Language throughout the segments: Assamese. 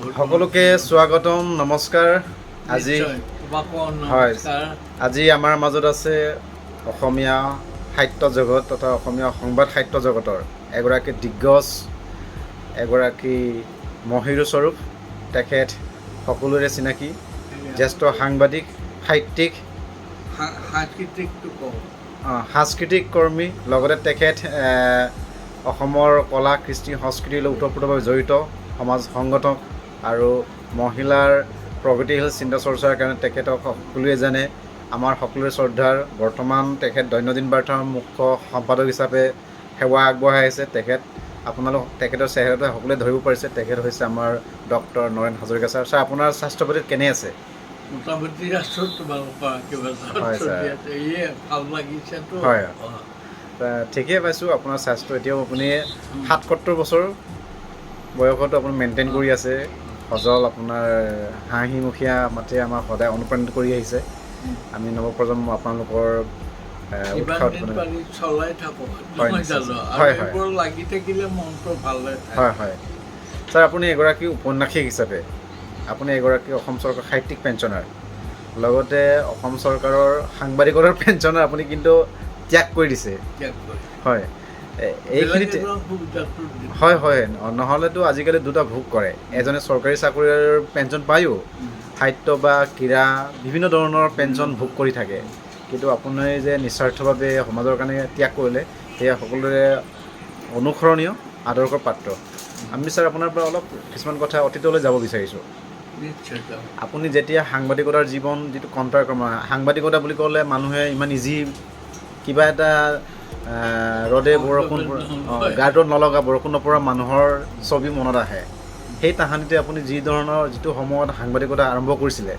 সকলোকে স্বাগতম নমস্কাৰ আজি হয় আজি আমাৰ মাজত আছে অসমীয়া সাহিত্য জগত তথা অসমীয়া সংবাদ সাহিত্য জগতৰ এগৰাকী দিগ্গজ এগৰাকী মহিৰু স্বৰূপ তেখেত সকলোৰে চিনাকি জ্যেষ্ঠ সাংবাদিক সাহিত্যিক সাংস্কৃতিক কৰ্মী লগতে তেখেত অসমৰ কলা কৃষ্টি সংস্কৃতিৰ লগত ওতঃপ্ৰোতভাৱে জড়িত সমাজ সংগঠক আৰু মহিলাৰ প্ৰগতিশীল চিন্তা চৰ্চাৰ কাৰণে তেখেতক সকলোৱে জানে আমাৰ সকলোৰে শ্ৰদ্ধাৰ বৰ্তমান তেখেত দৈনন্দিন বাৰ্তাৰ মুখ্য সম্পাদক হিচাপে সেৱা আগবঢ়াই আছে আপোনালোক তেখেতৰ চেহেৰাটো সকলোৱে ধৰিব পাৰিছে তেখেত হৈছে আমাৰ doctor Naren Hazarika sir sir আপোনাৰ স্বাস্থ্য পাতি কেনে আছে মোটামুটি আছোঁ তোমালোকৰ ভাল লাগিছেতো হয় ঠিকেই পাইছোঁ আপোনাৰ স্বাস্থ্য এতিয়াও আপুনি ৭৭ বছৰ বয়সতো আপুনি মেইনটেইন কৰি আছে সজল আপোনাৰ হাঁহিমুখীয়া মাতে আমাক সদায় অনুপ্ৰাণিত কৰি আহিছে আমি নৱপ্ৰজন্ম আপোনালোকৰ চলাই থাকোঁ লাগি থাকিলে মনটো ভালে হয় হয় ছাৰ আপুনি এগৰাকী উপন্যাসিক হিচাপে আপুনি এগৰাকী অসম চৰকাৰৰ সাহিত্যিক পেঞ্চনাৰ লগতে অসম চৰকাৰৰ সাংবাদিকতাৰ পেঞ্চনাৰ আপুনি কিন্তু ত্যাগ কৰি দিছে হয় এইখিনিতে হয় হয় নহ'লেতো আজিকালি দুটা ভোগ কৰে এজনে চৰকাৰী চাকৰিৰ পেঞ্চন পায়ো সাহিত্য বা ক্ৰীড়া বিভিন্ন ধৰণৰ পেঞ্চন ভোগ কৰি থাকে কিন্তু আপুনি যে নিস্বাৰ্থভাৱে সমাজৰ কাৰণে ত্যাগ কৰিলে সেয়া সকলোৰে অনুসৰণীয় আদৰ্শৰ পাত্ৰ আমি ছাৰ আপোনাৰ পৰা অলপ কিছুমান কথা অতীতলৈ যাব বিচাৰিছোঁ আপুনি যেতিয়া সাংবাদিকতাৰ জীৱন যিটো কণ্টাক্ৰম সাংবাদিকতা বুলি ক'লে মানুহে ইমান ইজি কিবা এটা ৰ'দে বৰষুণ গাটোত নলগা বৰষুণ নপৰা মানুহৰ ছবি মনত আহে সেই তাহানিতে আপুনি যিটো সময়ত সাংবাদিকতা আৰম্ভ কৰিছিলে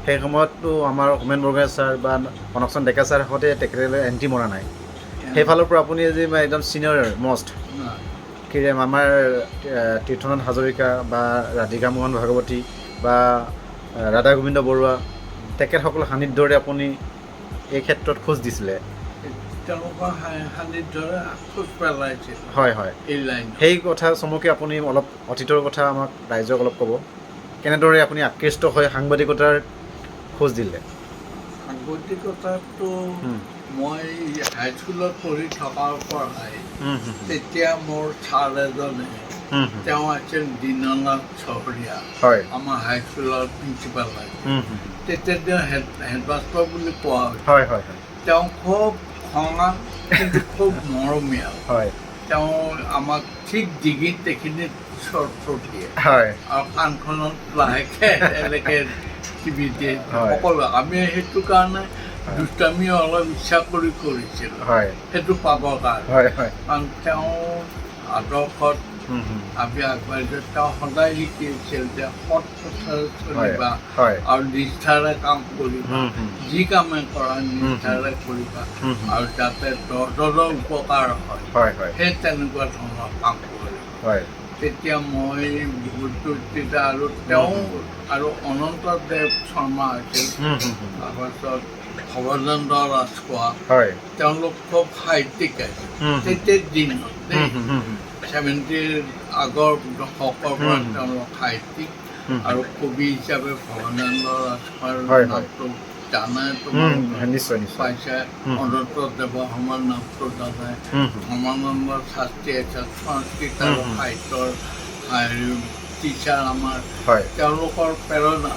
সেই সময়ততো আমাৰ হোমেন বৰগোহাঁই ছাৰ বা কনকচন্দ ডেকা ছাৰ সৈতে তেখেতে এণ্ট্ৰি মৰা নাই সেইফালৰ পৰা আপুনি আজি একদম ছিনিয়ৰ মষ্ট আমাৰ তীৰ্থনাথ হাজৰিকা বা ৰাধিকা মোহন ভাগৱতী বা ৰাধা গোবিন্দ বৰুৱা তেখেতসকলৰ সান্নিধ্যৰে আপুনি এই ক্ষেত্ৰত খোজ দিছিলে তেওঁলোকৰ সান্নিধ্যৰে খোজ পেলাইছিল হয় হয় এই লাইন সেই কথা চমুকে আপুনি অলপ অতীতৰ কথা আমাক ৰাইজক অলপ ক'ব কেনেদৰে আপুনি আকৃষ্ট হৈ সাংবাদিকতাৰ খোজ দিলে সাংবাদিকতাটো মই হাইস্কুলত পঢ়ি থকাৰ পৰাই তেতিয়া মোৰ ছাৰ এজনে তেওঁ আছিল দীননাথ চহৰীয়া আমাৰ হাইস্কুলৰ প্ৰিন্সিপাল তেতিয়া তেওঁ হেডমাষ্টাৰ বুলি কোৱা হয় তেওঁ খুব খঙা কিন্তু খুব মৰমীয়া তেওঁ আমাক ঠিক ডিঙিত এইখিনিত চৰ্ট দিয়ে আৰু কাণখনত লাহেকৈ এনেকৈ টিভি দিয়ে সকলো আমি সেইটো কাৰণে দুষ্টামি অলপ ইচ্ছা কৰি কৰিছিলোঁ সেইটো পাবৰ কাৰণে কাৰণ তেওঁ আদৰ্শত আমি আগবাঢ়িছোঁ তেওঁ সদায় শিকিছিল যে সৎ পথেৰে চলিবা আৰু নিষ্ঠাৰে কাম কৰিবা যি কামে কৰা নিষ্ঠাৰে কৰিবা আৰু যাতে দহজনৰ উপকাৰ হয় সেই তেনেকুৱা ধৰণৰ কাম কৰিবা তেতিয়া মই বহুতো তেতিয়া আৰু তেওঁ আৰু অনন্তদেৱ শৰ্মা আছিল তাৰপাছত ভৱেন্দ্ৰ ৰাজখোৱা তেওঁলোক খুব সাহিত্যিক আছিল তেতিয়াৰ দিনত 70ৰ আগৰ দশকৰ পৰা তেওঁলোক সাহিত্যিক আৰু কবি হিচাপে ভৱেন্দ্ৰ ৰাজখোৱাৰ নামটো জানাই নিশ্চয় পাইছে অনন্ত দেৱশৰ্মাৰ নামটো জানাই ধৰ্মানন্দ শাস্ত্ৰী আছে সংস্কৃত আৰু সাহিত্যৰ টিচাৰ আমাৰ তেওঁলোকৰ প্ৰেৰণা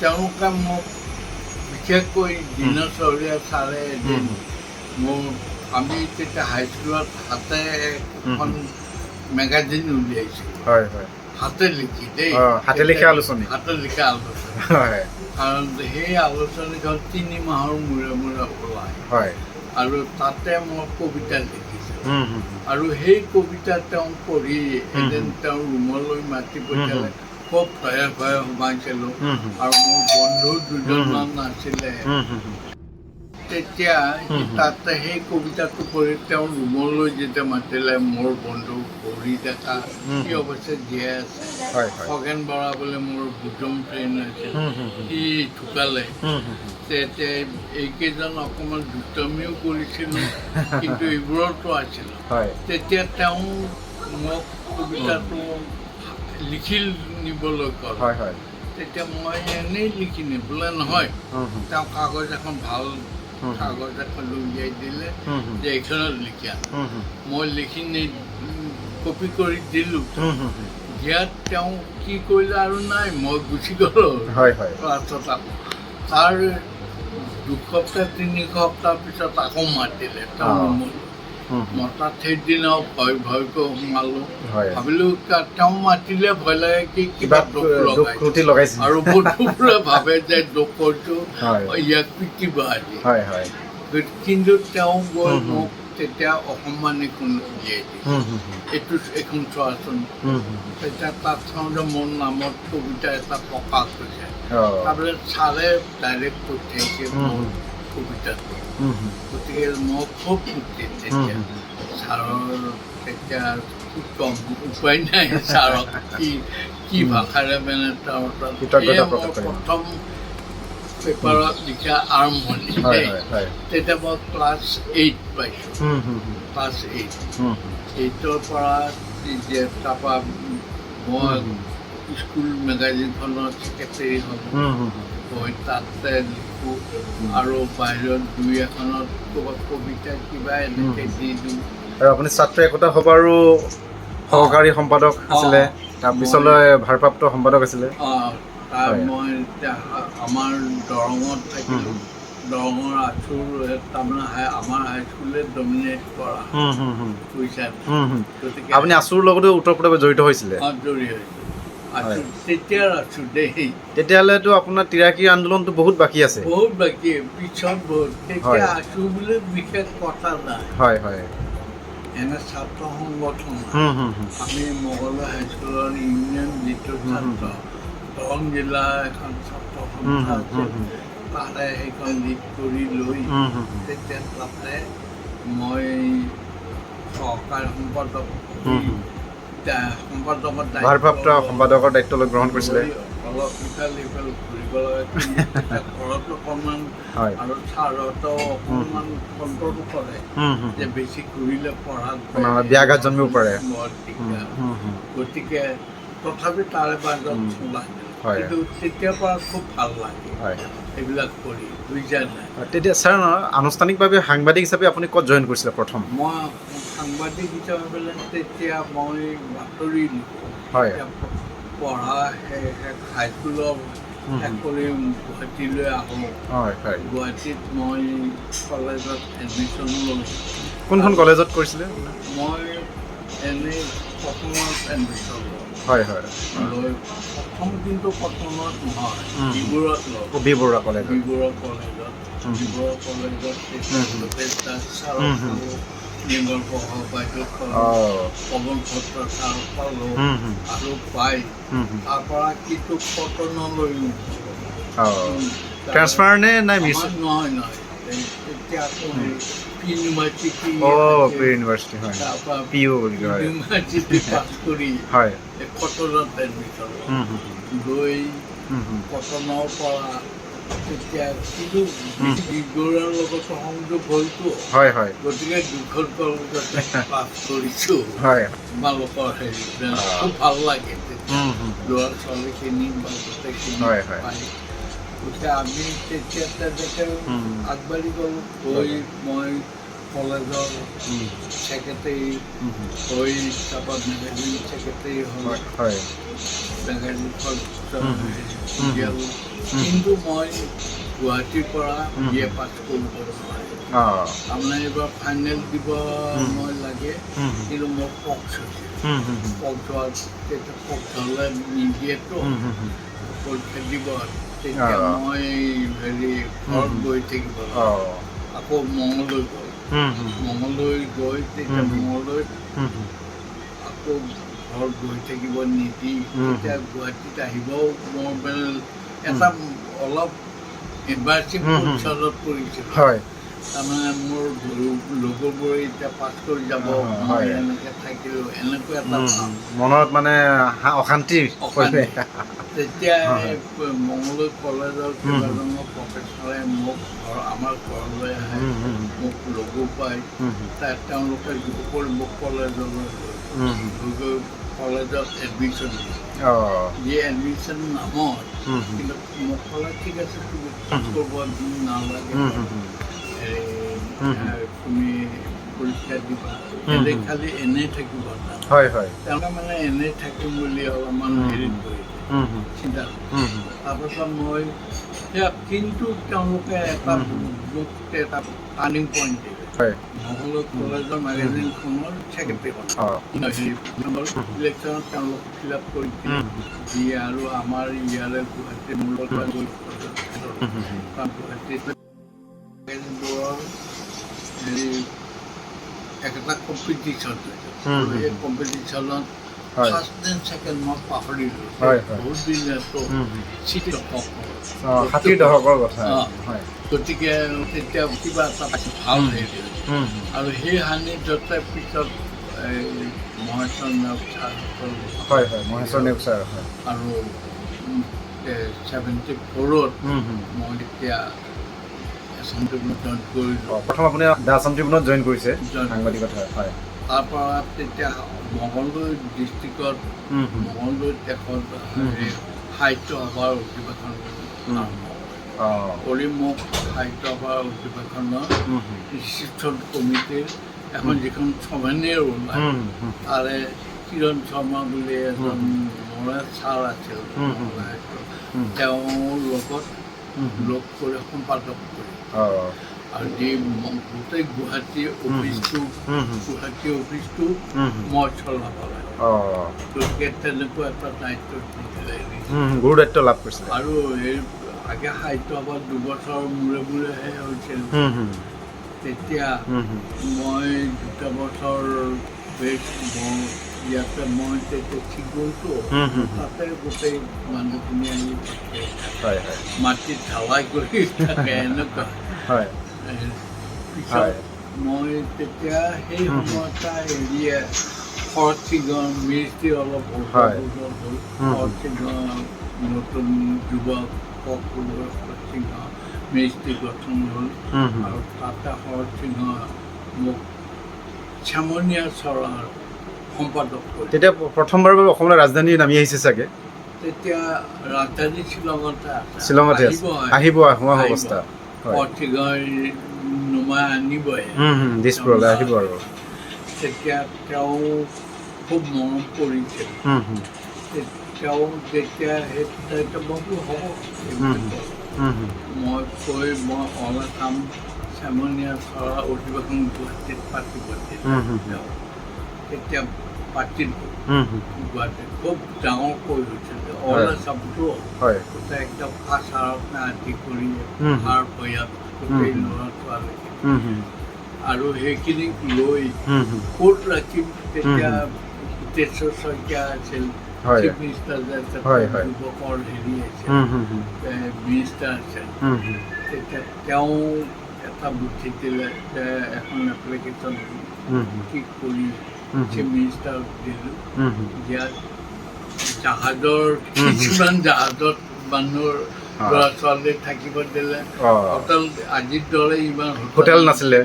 তেওঁলোকে মোক বিশেষকৈ দীননাথ চহৰীয়া ছাৰে এদিন মোৰ আমি তেতিয়া হাইস্কুলত হাতে এখন মেগাজিন উলিয়াইছিলোঁ হাতে লিখি দেই হাতে লিখা আলোচনী কাৰণ সেই আলোচনীখন 3 মাহৰ মূৰে মূৰে ওলায় আৰু তাতে মই কবিতা লিখিছিলোঁ আৰু সেই কবিতা তেওঁ পঢ়ি এদিন তেওঁ ৰুমলৈ মাতি পঠিয়ালে খুব ভয়ে ভয়ে সোমাইছিলোঁ আৰু মোৰ বন্ধু দুজনমান আছিলে তেতিয়া তাতে সেই কবিতাটো পঢ়ি তেওঁ ৰুমলৈ যেতিয়া মাতিলে মোৰ বন্ধু হৰি ডেকা সি অৱশ্যে জীয়াই আছে খগেন বৰা বোলে মোৰ বুজম ফ্ৰেণ্ড আছিল সি ঢুকালে তেতিয়া এইকেইজন অকণমান দুষ্টামিও কৰিছিলোঁ কিন্তু এইবোৰতো আছিলোঁ তেতিয়া তেওঁ মোক কবিতাটো লিখি নিবলৈ ক'লে হয় হয় তেতিয়া মই এনেই লিখি নিবলৈ নহয়, তেওঁ কাগজ এখন ভাল কাগজ এখন উলিয়াই দিলে যে এইখনত লিখা। মই লিখি কপি কৰি দিলোঁ। দিয়াত তেওঁ কি কৰিলে আৰু নাই, মই গুচি গ'লোঁ ক্লাছত। তাৰ 2 সপ্তাহ 3 সপ্তাহ পিছত আকৌ মাতিলে, মতাত সেইদিনাও ভয়কৈ সোমালোঁ। ভাবিলোঁ তেওঁ মাতিলে ভয় লাগে কি কিবা দুখ লগাইছে, আৰু বন্ধুবোৰে ভাবে যে দুখ কৰিছোঁ ইয়াক পিটিব আজি। কিন্তু তেওঁ গৈ মোক তেতিয়া অসন্মান এখন উলিয়াই দিয়ে, এইখন চোৱাচোন। তেতিয়া তাত চাওঁতে মোৰ নামত কবিতা এটা প্ৰকাশ হৈছে। তাৰপিছত ছাৰে ডাইৰেক্ট পঠিয়াইছে মোৰ কবিতাটো। গতিকে মই খুব ফূৰ্তি তেতিয়া। ছাৰৰ তেতিয়া কি ক'ম, উপায় নাই ছাৰক কি ভাষাৰে মানে তেওঁৰ প্ৰথম পেপাৰত লিখা আৰম্ভণি। তেতিয়া মই ক্লাছ 8 পাইছোঁ। ক্লাছ 8ৰ পৰা তাৰপৰা মই স্কুল মেগাজিনখনৰ ছেক্ৰেটাৰী হ'লোঁ। মই তাতে লিখোঁ আৰু বাহিৰত 2-এখনত ক'ৰবাত কবিতা কিবা এনেকৈ দি দিওঁ। আৰু আপুনি ছাত্ৰ একতা সভাৰো সহকাৰী সম্পাদক আছিলে, তাৰপিছলৈ ভাৰপ্ৰাপ্ত সম্পাদক আছিলে। তাৰ মই আমাৰ দৰঙত থাকিলোঁ। দৰঙৰ আঁচুৰ তাৰমানে আমাৰ হাইস্কুলে ডমিনেট কৰা বুজিছা। গতিকে আপুনি আঁচুৰ লগতো ওতঃপ্ৰোতভাৱে জড়িত হৈছিলে? তেতিয়াৰ আঁচু দেই। তেতিয়াহ'লেতো আপোনাৰ তিৰাকীৰ আন্দোলনটো বহুত বাকী আছে। বহুত বাকী, পিছত বহুত। তেতিয়া আঁচু বুলি বিশেষ কথা নাই। হয় হয় এনে ছাত্ৰ সংগঠন আমি মঙলদৈ হাইস্কুলৰ ইউনিয়ন যিটো ছাত্ৰ দৰং জিলাৰ এখন ছাত্ৰ সংস্থা আছে, তাতে সেইখন লিড কৰি লৈ তেতিয়া তাতে মই সহকাৰী সম্পাদক ভাৰপ্ৰাপ্ত সম্পাদকৰ দায়িত্ব লৈ গ্ৰহণ কৰিছিলে। অলপ ইফাল সিফাল ঘূৰিব লাগে, ঘৰত অকণমান আৰু ছাৰতো অকণমান কণ্ট্ৰল কৰে যে বেছি ঘূৰিলে পঢ়াত ব্যাঘাত জন্মিব পাৰে। গতিকে তথাপি তাৰে মাজত চলাই, কিন্তু তেতিয়াৰ পৰা খুব ভাল লাগে এইবিলাক কৰি, বুজিছা নাই। তেতিয়া ছাৰ আনুষ্ঠানিকভাৱে সাংবাদিক হিচাপে আপুনি ক'ত জইন কৰিছিলে প্ৰথম? মই সাংবাদিক হিচাপে তেতিয়া মই বাতৰি লিখোঁ। পঢ়া হাইস্কুলৰ শেষ কৰি গুৱাহাটীলৈ আহোঁ। গুৱাহাটীত মই কলেজত এডমিশ্যন ল'লোঁ। কোনখন কলেজত কৰিছিলে? মই এনেই কটনত এডমিশ্যন ল'লোঁ। লৈ প্ৰথম কিন্তু কটনত নহয়, ডিব্ৰুগড়ত ল'লোঁ। বি-বৰুৱা কলেজত। ডিব্ৰুগড় কলেজত নিৰ্মল পঢ়া বাইদেউ পৱন ভট্ট ছাৰ পালোঁ আৰু পাই তাৰ পৰা কিন্তু কটনলৈ ট্ৰান্সফাৰ নে নাই? নহয় তেতিয়া আকৌ ইউনিভাৰ্চিটি ইউনিভাৰ্চিটি পাছ কৰি কটনত এডমিশ্যন লৈ কটনৰ পৰা তেতিয়া কিন্তু ডিব্ৰুগড়ৰ লগত সংযোগ হলতো, গতিকে 2খন কলেজতে পাছ কৰিছোঁ। তোমালোকৰ হেৰি খুব ভাল লাগে ল'ৰা ছোৱালীখিনি বা গোটেইখিনি পাই। গতিকে আমি তেতিয়া তেনেকৈ আগবাঢ়ি গ'লোঁ। গৈ মই কলেজৰ ছেক্ৰেটাৰী হৈ তাৰপৰা মেগাজিন ছেক্ৰেটাৰী হ'ল, মেগাজিনখন উলিয়ালোঁ। কিন্তু মই গুৱাহাটীৰ পৰা BA পাছ কৰিব নোৱাৰিলোঁ। তাৰমানে এইবাৰ ফাইনেল দিব মই লাগে, কিন্তু মোৰ পক্স হৈছিল। পক্স হোৱাৰ তেতিয়া পক্স হ'লে নিদিয়েতো পৰীক্ষা দিব। তেতিয়া মই হেৰি ঘৰত গৈ থাকিব আকৌ মঙলদৈ গ'ল। মঙলদৈ গৈ তেতিয়া মঙলদৈত আকৌ ঘৰত গৈ থাকিব নিদি তেতিয়া গুৱাহাটীত আহিবও মোৰ মানে এটা অলপ এম্বাৰেছিং পজিশ্যনত পৰিছিল। তাৰমানে মোৰ লগৰবোৰে এতিয়া পাছ কৰি যাব মই এনেকৈ থাকিলোঁ এনেকুৱা এটা ভাৱ মনত মানে অশান্তি তেতিয়া মঙলদৈ কলেজৰ কেইবাজনো প্ৰফেচৰে মোক আমাৰ ঘৰলৈ আহে মোক লগো পায় তেওঁলোকে জোৰ কৰি মোক কলেজলৈ গৈ কলেজত এডমিশ্যন দিয়ে এডমিশ্যন নামত কিন্তু মোক ক'লে ঠিক আছে তুমি পাছ কৰিব নালাগে তুমি পৰীক্ষা দিবা এনে খালি এনেই থাকিব তেওঁলোকে মানে এনেই থাকিম বুলি অলপমান হেৰি কৰিছে চিন্তা তাৰপাছত মই সেয়া কিন্তু তেওঁলোকে এটা মোক এটা টাৰ্ণিং পইণ্ট দিলে মঙলদৈ কলেজৰ মেগাজিনখনৰ ছেক্ৰেটাৰীখন ইলেকশ্যনত তেওঁলোক ফিল আপ কৰি দি আৰু আমাৰ ইয়াৰে গুৱাহাটীৰ মূলত গুৱাহাটীত হেৰি একটা কম্পিটিশ্যন সেই কম্পিটিশ্যনত ফাৰ্ষ্ট এণ্ড ছেকেণ্ড মই পাহৰিলোঁ বহুত দিন ষাঠিৰ দশকৰ কথা গতিকে তেতিয়া কিবা এটা ভাল হেৰি আৰু সেই সান্নিধ্যতে পিছত মহেশ্বৰ নেওগ ছাৰ আৰু 74ত মই তেতিয়া আসাম ট্ৰিবিউনত জইন কৰিলোঁ প্ৰথম আপুনি আসাম ট্ৰিবিউনত জইন কৰিছে সাংবাদিকতা তাৰপৰা তেতিয়া মঙলদৈ ডিষ্ট্ৰিক্টত মঙলদৈত এখন সাহিত্য সভাৰ অধিৱেশন কৰি মোক সাহিত্য সভাৰ অধিৱেশনৰ ৰিচিপশ্যন কমিটিৰ এখন যিখন ছমেনিয়েৰ ওলায় তাৰে কিৰণ শৰ্মা বুলি এজন মৰে ছাৰ আছিল তেওঁৰ লগত লগ কৰি সম্পাদক কৰি আৰু যি গোটেই গুৱাহাটী অফিচটো মই চলাব লাগে গতিকে তেনেকুৱা এটা দায়িত্ব গুৰু দায়িত্ব লাভ কৰিছিলে আৰু এই আগে সাহিত্য সভাত 2 বছৰৰ মূৰে মূৰেহে হৈছিল তেতিয়া মই 2 বছৰ ইয়াতে মই তেতিয়া ঠিক গৈছোঁ তাতে গোটেই মানুহখিনি আহি মাটিত ঢালাই কৰি থাকে এনেকুৱা পিছত মই তেতিয়া সেই সময়টা এৰিয়ে শৰৎ সিঙৰ মিনিষ্ট্ৰী অলপ হ'ল শৰৎ সিঙৰ নতুন যুৱক শৰৎ সিংহ মিনিষ্ট্ৰী গঠন হ'ল আৰু তাতে শৰৎ সিংহ মোক চামনীয়া চৰাৰ সম্পাদক কৰি তেতিয়া প্ৰথমবাৰৰ বাবে অসমৰ ৰাজধানী নামি আহিছে চাগে তেতিয়া ৰাজধানী শ্বিলঙতে আহিব হোৱা অৱস্থা পথিগৰ নুমাই আনিবই দিছপুৰলৈ আহিব আৰু তেতিয়া তেওঁ খুব মৰম কৰিছিল তেওঁ যেতিয়া সেই দায়িত্বটো হ'ব মই কৈ মই অলা কাম চামনীয়া চৰা অধিৱেশন গুৱাহাটীত পাতিব তেতিয়া পাতিল গুৱাহাটীত খুব ডাঙৰকৈ হৈছিল অলা চামটো গোটেই একদম আচাৰকে আদি কৰি সাৰ ভৈয়াত গোটেই ল'ৰা ছোৱালী আৰু সেইখিনিক লৈ ক'ত ৰাখিম তেতিয়া হিতেশ্বৰ শইকীয়া আছিল চিফ মিনিষ্টাৰ যে যুৱকৰ হেৰি আছিল মিনিষ্টাৰ আছিল তেতিয়া তেওঁ এটা বুদ্ধি দিলে যে এখন এপ্লিকেশ্যন ঠিক কৰি চিফ মিনিষ্টাৰক দিলোঁ দিয়াত জাহাজৰ কিছুমান জাহাজত মানুহৰ ল'ৰা ছোৱালী থাকিব দিলে হোটেল আজিৰ দৰে ইমান হোটেল নাছিলে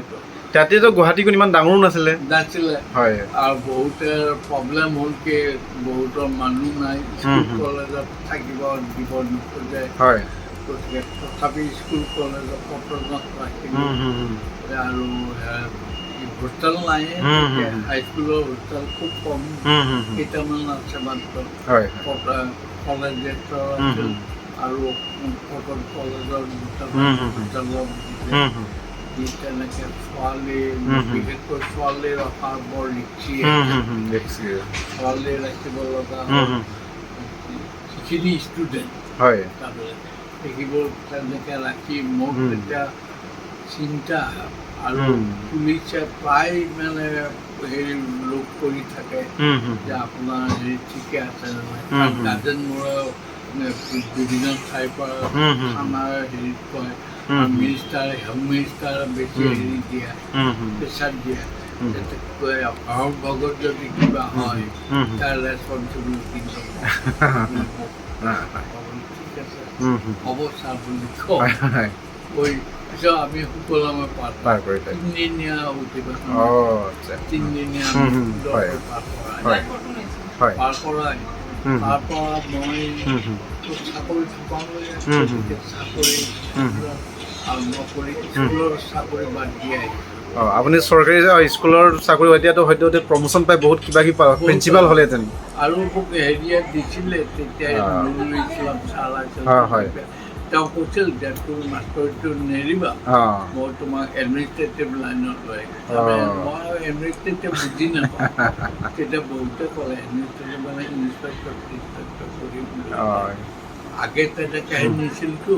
তাতেতো গুৱাহাটীখন ইমান ডাঙৰো নাছিলে আৰু বহুতে প্ৰব্লেম হ'ল কি বহুতৰ মানুহ নাই কলেজত থাকিব দিব নোখোজে গতিকে তথাপি স্কুল কলেজত কটনত ৰাখিলোঁ আৰু হোষ্টেল নাই হাইস্কুলৰ হোষ্টেল খুব কম কেইটামান আছে মাত্ৰ কলেজ আছিল আৰু কটন কলেজৰ হোষ্টেলত দি তেনেকৈ ছোৱালী বিশেষকৈ ছোৱালী ৰখাৰ বৰ ৰিক্সি ছোৱালী ৰাখিব লগা যিখিনি ষ্টুডেণ্ট সেইবোৰ তেনেকৈ ৰাখি মোক তেতিয়া চিন্তা আৰু পুলিচে প্ৰায় মানে হেৰি লোক কৰি থাকে যে আপোনাৰ হেৰি ঠিকে আছে গাৰ্জেন মোৰ বিভিন্ন ঠাইৰ পৰা থানাৰ হেৰিত কয় মিনিষ্টাৰ হোম মিনিষ্টাৰ বেছি হেৰি দিয়া প্ৰেছাৰ দিয়া যাতে ভাগত যদি কিবা হয় তাৰ ৰেচপনচিবিলিটি ঠিক আছে হ'ব ছাৰ বুলি কয় পিছত আমি সুকলমে পাৰ কৰিলে তিনিদিনীয়া অধিৱেশন তিনিদিনীয়া পাৰ কৰাই তাৰ পৰা মই চাকৰি চাকৰি আৰম্ভ কৰি স্কুলৰ চাকৰি বাদ দি আহিছোঁ। আপুনি চৰকাৰী স্কুলৰ চাকৰি এতিয়াতো হয়তো প্ৰমোশ্যন পাই বহুত কিবা কিবি প্ৰিন্সিপাল হ'লেহেঁতেন আৰু মোক হেৰিয়ে দিছিলে তেতিয়া নজৰুল ইছলাম ছাৰ আছিল তেওঁ কৈছিল যে তোৰ মাষ্টৰটো নেৰিবা মই তোমাক এডমিনিষ্ট্ৰেটিভ লাইনত লৈ মই এডমিনিষ্ট্ৰেটিভ বুজি নাপাওঁ তেতিয়া বহুতে ক'লে এডমিনিষ্ট্ৰেটিভ মানে ইনস্পেক্টৰ কৰিম আগে তেনেকৈ নিছিলতো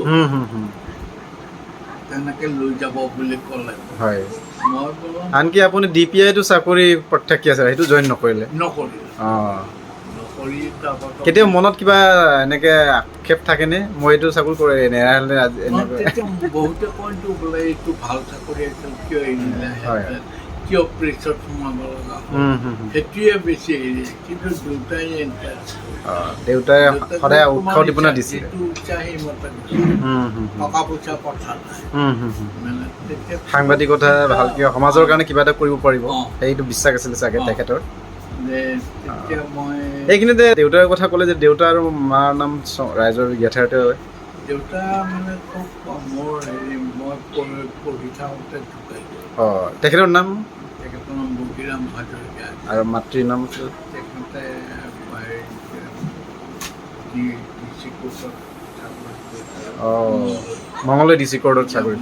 তেনেকৈ লৈ যাব বুলি ক'লে হয় মই বোলো আনকি আপুনি DPIতো চাকৰি প্ৰত্যাশী আছে সেইটো জইন নকৰিলে কেতিয়াও মনত কিবা এনেকে আক্ষেপ থাকেনে মই এইটো চাকৰি কৰি নেৰালে বহুতে কয়তো বোলে এইটো ভাল চাকৰি আছিল কিয় এৰিলে কিয় প্ৰেছত সোমাব লগা সেইটোৱে বেছি হেৰি কিন্তু দেউতাই সদায় উৎসাহ দিপনা দিছিল টকা পইচা কথা নাই সাংবাদিকতা ভালকে সমাজৰ কাৰণে কিবা এটা কৰিব পাৰিব সেইটো বিশ্বাস আছিলে চাগে তেখেতৰ এইখিনিতে দেউতাৰ কথা ক'লে যে দেউতা আৰু মাৰ নাম ৰাইজৰ জ্ঞাতাৰ্থ হয় দেউতা মানে খুব মোৰ হেৰি মই পঢ়ি থাকোঁতে ঢুকাই তেখেতৰ নাম বগীৰাম হাজৰিকা আৰু মাতৃৰ নাম তেখেতে মঙলদৈ ডিষ্ট্ৰিক্ট কোৰ্টত চাকৰি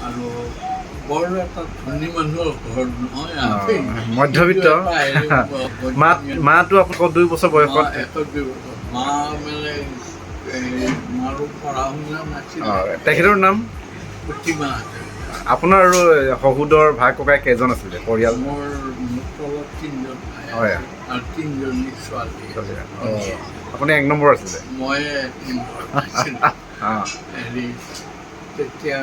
আৰু বৰ এটা ধনী মানুহৰ ঘৰ নহয় মধ্যবিত্ত মাটো আপোনালোকৰ 2 বছৰ বয়সত মা মানে মাৰো পঢ়া শুনা নাছিল তেখেতৰ নাম প্ৰতিমা আপোনাৰ আৰু শহুৰৰ ভাই ককাই কেইজন আছিলে পৰিয়াল মোৰ তলত 3জন ভাই আৰু 3জনী ছোৱালী আপুনি 1 নম্বৰ আছিলে মই 1 নম্বৰ হেৰি তেতিয়া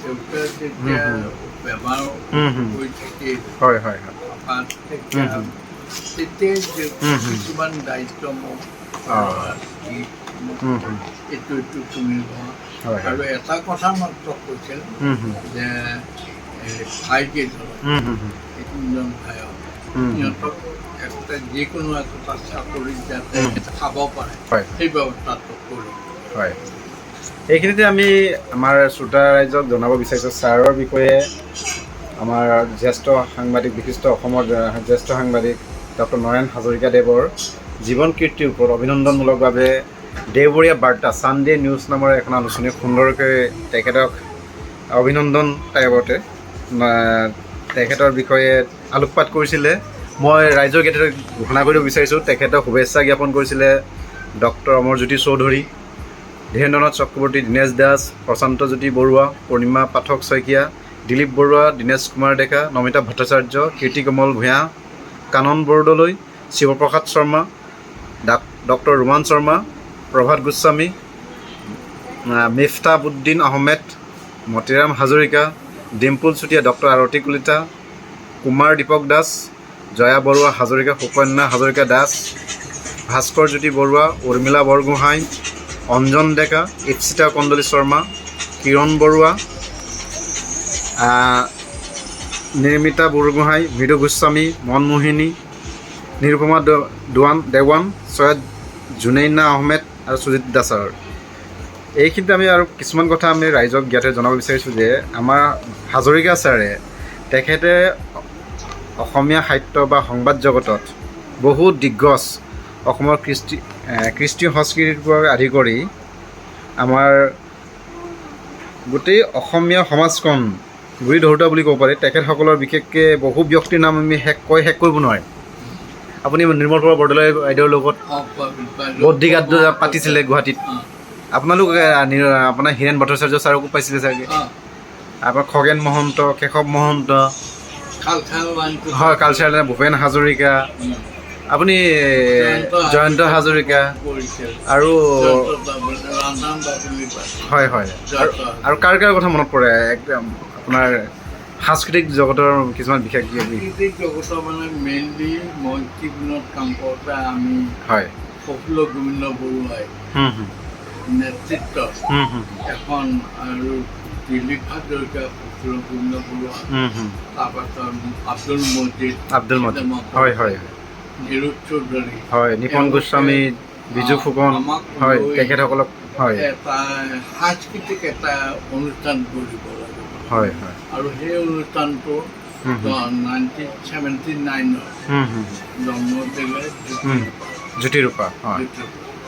দেউতাৰ যেতিয়া বেমাৰ হৈ থাকিল তেতিয়া কিছুমান দায়িত্ব মোক এইটো তুমি লোৱা আৰু এটা কথা মাত্ৰ কৈছিল যে ভাইকেইজন 3জন ভাইক সিহঁতক একটা যিকোনো এটা চাকৰিত যাতে খাব পাৰে সেই ব্যৱস্থাটো কৰি হয় এইখিনিতে আমি আমাৰ শ্ৰোতা ৰাইজক জনাব বিচাৰিছোঁ ছাৰৰ বিষয়ে আমাৰ জ্যেষ্ঠ সাংবাদিক বিশিষ্ট অসমৰ জ্যেষ্ঠ সাংবাদিক ডক্টৰ নয়ন হাজৰিকাদেৱৰ জীৱন কীৰ্তিৰ ওপৰত অভিনন্দনমূলকভাৱে দেওবৰীয়া বাৰ্তা ছানডে নিউজ নামৰ এখন আলোচনী সুন্দৰকৈ তেখেতক অভিনন্দন টাইপতে তেখেতৰ বিষয়ে আলোকপাত কৰিছিলে মই ৰাইজৰ ক্ষেত্ৰত ঘোষণা কৰিব বিচাৰিছোঁ তেখেতক শুভেচ্ছা জ্ঞাপন কৰিছিলে ডক্টৰ অমৰজ্যোতি চৌধুৰী ধীৰেন্দ্ৰনাথ চক্ৰৱৰ্তী দীনেশ দাস প্ৰশান্তজ্যোতি বৰুৱা পূৰ্ণিমা পাঠক শইকীয়া দিলীপ বৰুৱা দীনেশ কুমাৰ ডেকা নমিতা ভট্টাচাৰ্য কীৰ্তিকমল ভূঞা কানন বৰদলৈ শিৱপ্ৰসাদ শৰ্মা ডক্টৰ ৰোমান শৰ্মা প্ৰভাত গোস্বামী মিফতাবুদ্দিন আহমেদ মতিৰাম হাজৰিকা ডিম্পুল চুতীয়া ডক্টৰ আৰতী কলিতা কুমাৰ দীপক দাস জয়া বৰুৱা হাজৰিকা সুকন্যা হাজৰিকা দাস ভাস্কৰ জ্যোতি বৰুৱা উৰ্মিলা বৰগোহাঁই অঞ্জন ডেকা ইপ্সিতা কন্দলী শৰ্মা কিৰণ বৰুৱা নিৰ্মিতা বৰগোহাঁই মৃদু গোস্বামী মনমোহিনী নিৰুপমা দেৱান চৈয়দ জুনেইনা আহমেদ আৰু সুজিত দাসৰ এইখিনিতে আমি আৰু কিছুমান কথা আমি ৰাইজক জ্ঞাতে জনাব বিচাৰিছোঁ যে আমাৰ হাজৰিকা ছাৰে তেখেতে অসমীয়া সাহিত্য বা সংবাদ জগতত বহু দিগ্গজ অসমৰ কৃষ্টি সংস্কৃতিৰ পৰা আদি কৰি আমাৰ গোটেই অসমীয়া সমাজখন গুৰি ধৰোঁতা বুলি ক'ব পাৰি তেখেতসকলৰ বিশেষকৈ বহু ব্যক্তিৰ নাম আমি শেষ কৰিব নোৱাৰিম আপুনি নিৰ্মল প্ৰভা বৰদলৈ বাইদেউৰ লগত বৌদ্ধিক আড্ডা পাতিছিলে গুৱাহাটীত আপোনালোক আপোনাৰ হীৰেণ ভট্টাচাৰ্য ছাৰকো পাইছিলে চাগে আপোনাৰ খগেন মহন্ত, কেশৱ মহন্ত, হয়, কালচাৰেল লাইন ভূপেন হাজৰিকা, আপুনি জয়ন্ত হাজৰিকা আৰু হয় হয় আৰু কাৰ কথা মনত পৰে একদম আপোনাৰ সাংস্কৃতিক জগতৰ কিছুমান বিশেষ সাংস্কৃতিক জগতৰ মানে মেইনলি মই ট্ৰিবিউনত কাম কৰোঁতে আমি হয় প্ৰফুল্ল গোবিন্দ বৰুৱাই নেতৃত্বত এখন আৰু দিলীপ হাজৰিকা, প্ৰফুল্ল গোবিন্দ বৰুৱা, তাৰপাছত আব্দুল মজিদ, হয় হয় নিৰুপ চৌধুৰী, হয় নিপন গোস্বামী, বিজু ফুকন, হয় তেখেতসকলক হয় এটা সাংস্কৃতিক এটা অনুষ্ঠান কৰিব লাগে হয় হয় আৰু সেই অনুষ্ঠানটো 1979 জন্ম দিলে জ্যোতিৰূপা হয়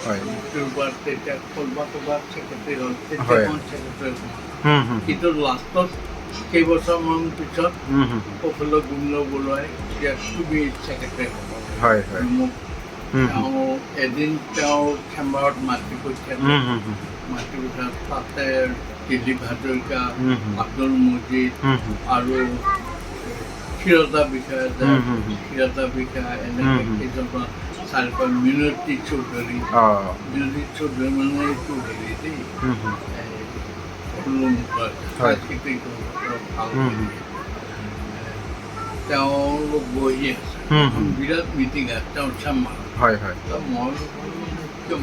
হয় জ্যোতিৰূপাৰ তেতিয়া ক'ৰবাত ছেক্ৰেটাৰী হ'ল, হয়। ছেক্ৰেটাৰী কিন্তু লাষ্টত কেইবছৰমান পিছত প্ৰফুল্ল গোবিন্দ বৰুৱাই এতিয়া তুমি ছেক্ৰেটাৰী হ'ব হয় হয় মোক তেওঁ এদিন তেওঁ চেম্বাৰত মাতি পঠিয়ালে, মাতি পঠিয়াত তাতে দিলীপ হাজৰিকা, আব্দুল মজিদ আৰু ক্ষীৰতা বিষয়া এনেকৈ কেইজনমান চাৰিখন মিনতি চৌধুৰী মানে এইটো হেৰি দেই সাংস্কৃতিক তেওঁলোক বহি আছে, বিৰাট মিটিং আছে তেওঁৰ চেম্বাৰ, হয় হয় মই কিয়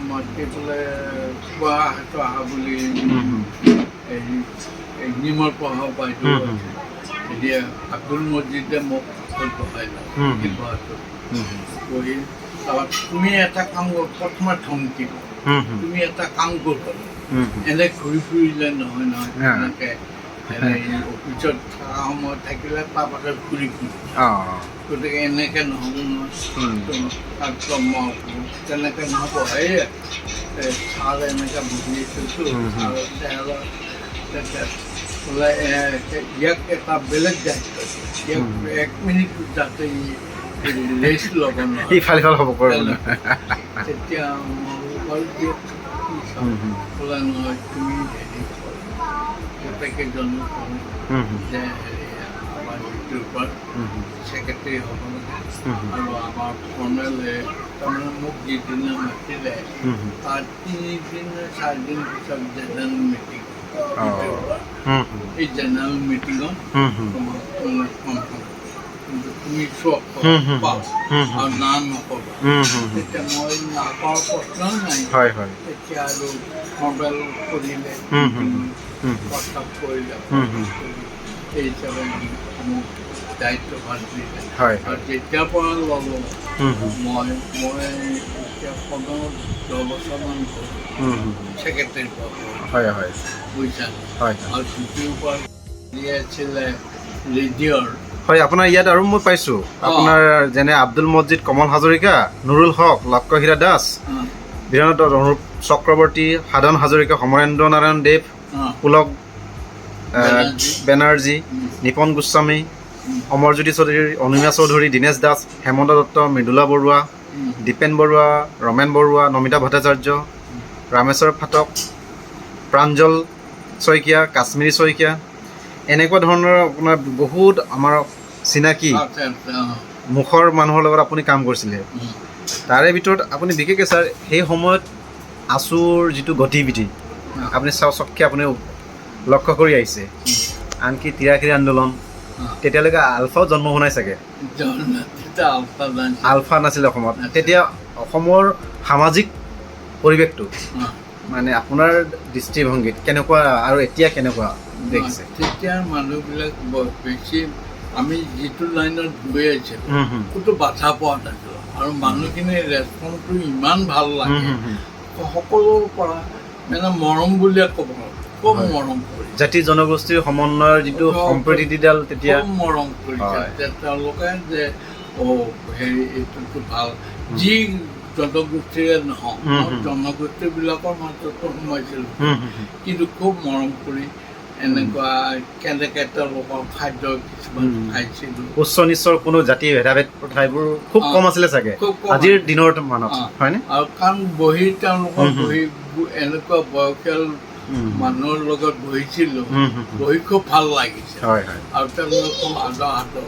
মাতি পেলাই কোৱা হয়তো আহা বুলি নিমৰ পঢ়া বাইদেউ এতিয়া আব্দুল মজিদে মোক পঢ়াই লওঁ বহি তুমি এটা কাম প্ৰথমে ধমকি তুমি এটা কাম কৰিব এনে ঘূৰি ফুৰিলে নহয় এনেকে অফিচত থকা সময়ত থাকিলে তাৰপাছত ঘূৰি ফুৰি গতিকে এনেকে নহ'ব নহয় তেনেকে নহ'ব এই ছাৰ এনেকে বহি আছোতো বোলে ইয়াক এটা বেলেগ দায়িত্ব ইয়াক 1 মিনিট যাতে ৰেষ্ট ল'ব নহয় তেতিয়া বোলে নহয় তুমি হেৰি গোটেইকেইজনে যে আমাৰ জ্যোতিৰূপাৰ ছেক্ৰেটাৰী হ'ব লাগে আৰু আমাৰ ফৰ্মেলে তাৰমানে মোক যিদিনা মাতিলে তাৰ 3 দিন 4 দিন পিছত জেনেৰেল মিটিং, এই জেনেৰেল মিটিঙত তোমাক কিন্তু তুমি চব পাওঁ আৰু না নকবা, তেতিয়া মই নাপাওঁ প্ৰশ্ন নাই, তেতিয়া আৰু মোবাইল কৰিলে হোৱাটছআপ কৰিলে এই হিচাপে মোক দায়িত্বভাৰ দিলে আৰু যেতিয়াৰ পৰা ল'লোঁ মই এতিয়া 10 বছৰমান হ'ল ছেক্ৰেটাৰী বুজিছা আৰু জ্যোতিৰূপাৰ আছিলে ৰেডিঅ'ৰ হয় আপোনাৰ ইয়াত আৰু মই পাইছোঁ আপোনাৰ যেনে আব্দুল মজিদ, কমল হাজৰিকা, নুৰুল হক, লক্ষ্যহীৰা দাস, বীৰেন্দ্ৰ অনুপ চক্ৰৱৰ্তী, সাধন হাজৰিকা, সমৰেন্দ্ৰ নাৰায়ণ দেৱ, পুলক বেনাৰ্জী, নিপন গোস্বামী, অমৰজ্যোতি চৌধুৰী, অনিমা চৌধুৰী, দীনেশ দাস, হেমন্ত দত্ত, মৃদুলা বৰুৱা, দীপেন বৰুৱা, ৰমেন বৰুৱা, নমিতা ভট্টাচাৰ্য, ৰামেশ্বৰ ফাটক, প্ৰাঞ্জল শইকীয়া, কাশ্মীৰী শইকীয়া, এনেকুৱা ধৰণৰ আপোনাৰ বহুত আমাৰ চিনাকি মুখৰ মানুহৰ লগত আপুনি কাম কৰিছিলে। তাৰে ভিতৰত আপুনি বিশেষকৈ ছাৰ সেই সময়ত আছুৰ যিটো গতিবিধি আপুনি চককে আপুনি লক্ষ্য কৰি আহিছে, আনকি তিৰাশিৰি আন্দোলন তেতিয়ালৈকে আলফাও জন্ম হোৱা নাই চাগে, আলফা নাছিলে অসমত তেতিয়া। অসমৰ সামাজিক পৰিৱেশটো মানে আপোনাৰ দৃষ্টিভংগীত কেনেকুৱা আৰু এতিয়া কেনেকুৱা দেখিছে? তেতিয়া মানুহবিলাক বেছি আমি যিটো লাইনত গৈ আছিলোঁ ক'তো বাধা পোৱা নাছিলোঁ আৰু মানুহখিনিৰ ৰেচপন্সটো ইমান ভাল লাগে, সকলোৰ পৰা মানে মৰম বুলিয়ে ক'ব খুব মৰম কৰি জাতি জনগোষ্ঠীৰ সমন্বয়ৰ যিটো সম্প্ৰীতিডাল তেতিয়া মৰম কৰিছে তেওঁলোকে যে হেৰি এইটোতো ভাল যি জনগোষ্ঠীৰে নহওক জনগোষ্ঠীবিলাকৰ মাজতো সোমাইছিলোঁ কিন্তু খুব মৰম কৰি এনেকুৱা কেনেকৈ তেওঁলোকৰ খাদ্য কিছুমান খাইছিলোঁ। উচ্চ নিচ্চৰ কোনো জাতি ভেদাভেদ প্ৰথা এইবোৰ খুব কম আছিলে চাগে আজিৰ দিনৰ মানত, হয়নে? আৰু কাৰণ বহি তেওঁলোকৰ বহি এনেকুৱা বয়সীয়াল মানুহৰ লগত বহিছিলোঁ, বহি খুব ভাল লাগিছে আৰু তেওঁলোকে খুব আদৰ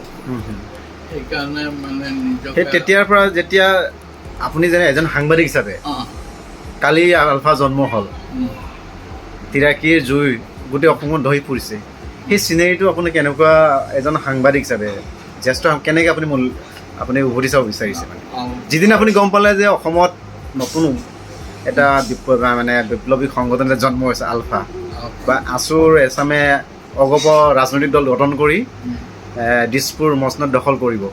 সেইকাৰণে মানে সেই তেতিয়াৰ পৰা যেতিয়া আপুনি যেনে এজন সাংবাদিক হিচাপে কালি আলফা জন্ম হ'ল, তিৰাকীৰ জুই গোটেই অসমত দহি পৰিছে, সেই চিনেৰীটো আপুনি কেনেকুৱা এজন সাংবাদিক হিচাপে জ্যেষ্ঠ কেনেকৈ আপুনি উভতি চাব বিচাৰিছে মানে যিদিনা আপুনি গম পালে যে অসমত নতুন এটা মানে বিপ্লৱী সংগঠন এটা জন্ম হৈছে আলফা বা আছুৰ এছামে অগপ ৰাজনৈতিক দল গঠন কৰি দিছপুৰ মচনদ দখল কৰিব,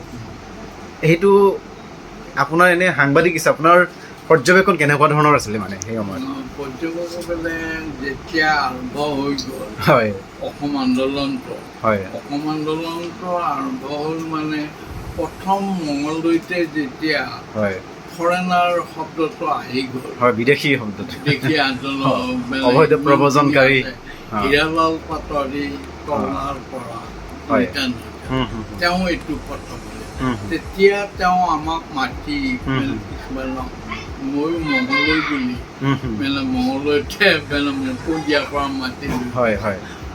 সেইটো আপোনাৰ এনে সাংবাদিক হিচাপে আপোনাৰ পৰ্যবেক্ষণ কেনেকুৱা ধৰণৰ আছিলে মানে সেই সময়ত? পৰ্যবেক্ষণ যেতিয়া আৰম্ভ হৈ গ'ল হয় অসম আন্দোলনটো, হয় অসম আন্দোলনটো আৰম্ভ হ'ল মানে প্ৰথম মঙলদৈতে যেতিয়া হয় ফৰেনাৰ শব্দটো আহি গ'ল, হয় বিদেশী শব্দটো, বিদেশী আন্দোলন অবৈধ প্ৰব্ৰজনকাৰী হীৰালাল পাটোৱাৰী কমলাৰ পৰা তেওঁ এইটো প্ৰথম তেতিয়া তেওঁ আমাক মাতি কিছুমানক ময়ো মঙলদৈ বুলি মানে মঙলদৈতে মানে মকলীয়াৰ পৰা মাতিলোঁ